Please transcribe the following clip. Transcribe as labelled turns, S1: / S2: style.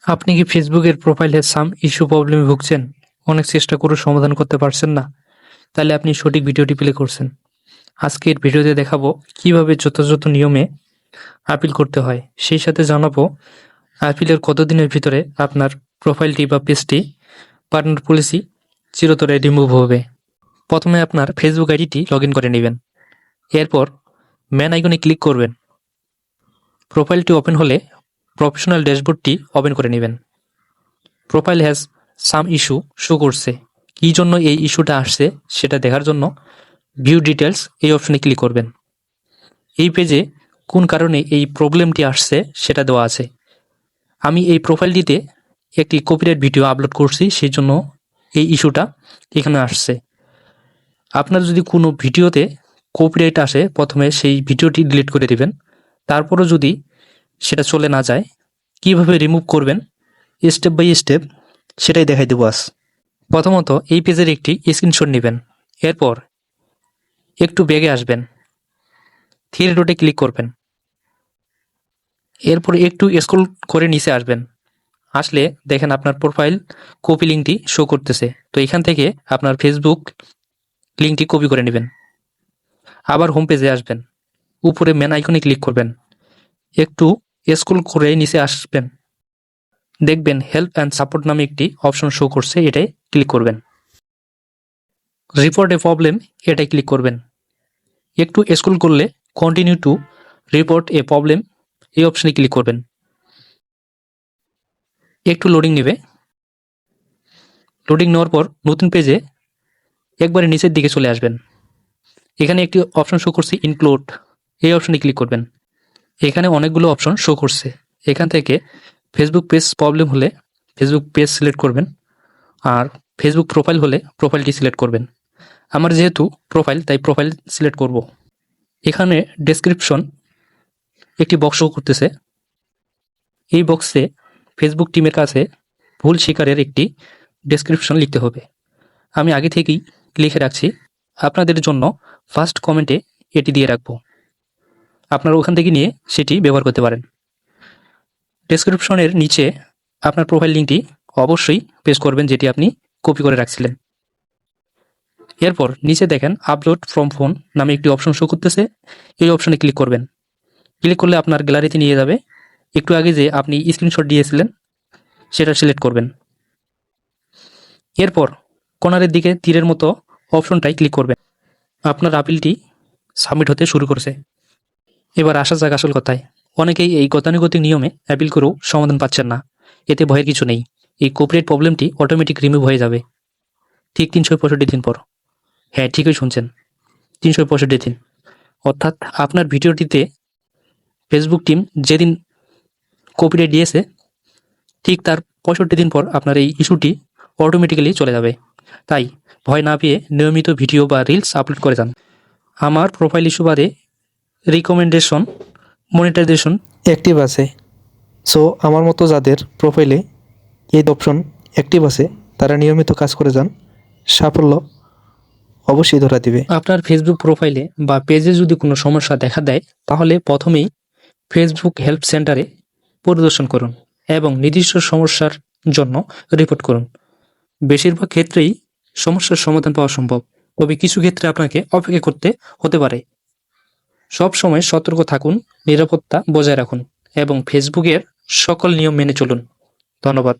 S1: আপনি কি ফেসবুকের প্রোফাইলে সাম ইস্যু প্রবলেমে ভুগছেন? অনেক চেষ্টা করেও সমাধান করতে পারছেন না? তাহলে আপনি সঠিক ভিডিওটি প্লে করছেন। আজকের ভিডিওতে দেখাবো কিভাবে যথাযথ নিয়মে আপিল করতে হয়। সেই সাথে জানাবো আপিলের কতদিনের ভিতরে আপনার প্রোফাইলটি বা পেজটি পার্টনার পলিসি চিরতরে রিমুভ হবে। প্রথমে আপনার ফেসবুক আইডিটি লগ ইন করে নেবেন। এরপর ম্যান আইকনে ক্লিক করবেন। প্রোফাইলটি ওপেন হলে প্রফেশনাল ড্যাশবোর্ডটি ওপেন করে নেবেন। Profile has some issue show করছে। কী জন্য এই ইস্যুটা আসছে সেটা দেখার জন্য ভিউ ডিটেলস এই অপশনে ক্লিক করবেন। এই পেজে কোন কারণে এই প্রবলেমটি আসছে সেটা দেওয়া আছে। আমি এই প্রোফাইলটিতে একটি কপিরাইট ভিডিও আপলোড করছি, সেই জন্য এই ইস্যুটা এখানে আসছে। আপনার যদি কোনো ভিডিওতে কপিরাইট আসে, প্রথমে সেই ভিডিওটি ডিলিট করে দেবেন। তারপরও যদি সেটা চলে না যায়, কিভাবে রিমুভ করবেন স্টেপ বাই স্টেপ সেটাই দেখাই দেবো আজ। প্রথমত এই পেজের একটি স্ক্রিনশট নেবেন। এরপর একটু বেগে আসবেন, থ্রি ডটে ক্লিক করবেন। এরপর একটু স্ক্রল করে নিচে আসবেন। আসলে দেখেন আপনার প্রোফাইল কপি লিঙ্কটি শো করতেছে। তো এখান থেকে আপনার ফেসবুক লিঙ্কটি কপি করে নেবেন। আবার হোম পেজে আসবেন, উপরে ম্যান আইকনে ক্লিক করবেন, একটু স্ক্রল করে নিচে আসবেন। দেখবেন হেল্প অ্যান্ড সাপোর্ট নামে একটি অপশন শো করছে, এটাই ক্লিক করবেন। রিপোর্ট এ প্রবলেম এটাই ক্লিক করবেন। একটু স্ক্রল করলে continue to report A problem এই অপশনে ক্লিক করবেন। একটু লোডিং নেবে। লোডিং নেওয়ার পর নতুন পেজে একবারে নিচের দিকে চলে আসবেন। এখানে একটি অপশন শো করছে ইনক্লুড, এই অপশনে ক্লিক করবেন। এখানে অনেকগুলো অপশন শো করছে। এখান থেকে ফেসবুক পেজ প্রবলেম হলে ফেসবুক পেজ সিলেক্ট করবেন, আর ফেসবুক প্রোফাইল হলে প্রোফাইলটি সিলেক্ট করবেন। আমার যেহেতু প্রোফাইল, তাই প্রোফাইল সিলেক্ট করব। এখানে ডেসক্রিপশন একটি বক্স শো করতেছে। এই বক্সে ফেসবুক টিমের কাছে ভুল শিকারের একটি ডেসক্রিপশন লিখতে হবে। আমি আগে থেকেই লিখে রাখছি, আপনাদের জন্য ফার্স্ট কমেন্টে এটি দিয়ে রাখবো। আপনারা ওখান থেকে নিয়ে সেটি ব্যবহার করতে পারেন। ডেসক্রিপশনের নিচে আপনার প্রোফাইল লিঙ্কটি অবশ্যই পেস্ট করবেন, যেটি আপনি কপি করে রাখছিলেন। এরপর নিচে দেখেন আপলোড ফ্রম ফোন নামে একটি অপশন শো করতেছে, এই অপশনে ক্লিক করবেন। ক্লিক করলে আপনার গ্যালারিতে নিয়ে যাবে। একটু আগে যে আপনি স্ক্রিনশট দিয়েছিলেন সেটা সিলেক্ট করবেন। এরপর কর্নারের দিকে তীরের মতো অপশনটাই ক্লিক করবেন। আপনার আপিলটি সাবমিট হতে শুরু করেছে। এবার আসা যাক আসল কথায়। অনেকেই এই গতানুগতিক নিয়মে অ্যাপিল করেও সমাধান পাচ্ছেন না। এতে ভয়ের কিছু নেই, এই কপিরাইট প্রবলেমটি অটোমেটিক রিমুভ হয়ে যাবে ঠিক 365 দিন পর। হ্যাঁ, ঠিকই শুনছেন, 365 দিন। অর্থাৎ আপনার ভিডিওটিতে ফেসবুক টিম যেদিন কপিরাইট দিয়েছে, ঠিক তার 65 দিন পর আপনার এই ইস্যুটি অটোমেটিক্যালি চলে যাবে। তাই ভয় না পেয়ে নিয়মিত ভিডিও বা রিলস আপলোড করে যান। আমার প্রোফাইল ইস্যু বাদে রিকমেন্ডেশন মনিটাইজেশন
S2: অ্যাক্টিভ আছে। সো আমার মতো যাদের প্রোফাইলে এই অপশন অ্যাক্টিভ আছে তারা নিয়মিত কাজ করে যান, সাফল্য অবশ্যই ধরা দিবে।
S1: আপনার ফেসবুক প্রোফাইলে বা পেজে যদি কোনো সমস্যা দেখা দেয়, তাহলে প্রথমেই ফেসবুক হেল্প সেন্টারে পরিদর্শন করুন এবং নির্দিষ্ট সমস্যার জন্য রিপোর্ট করুন। বেশিরভাগ ক্ষেত্রেই সমস্যার সমাধান পাওয়া সম্ভব, তবে কিছু ক্ষেত্রে আপনাকে অপেক্ষা করতে হতে পারে। সব সময় সতর্ক থাকুন, নিরাপত্তা বজায় রাখুন এবং ফেসবুকের সকল নিয়ম মেনে চলুন। ধন্যবাদ।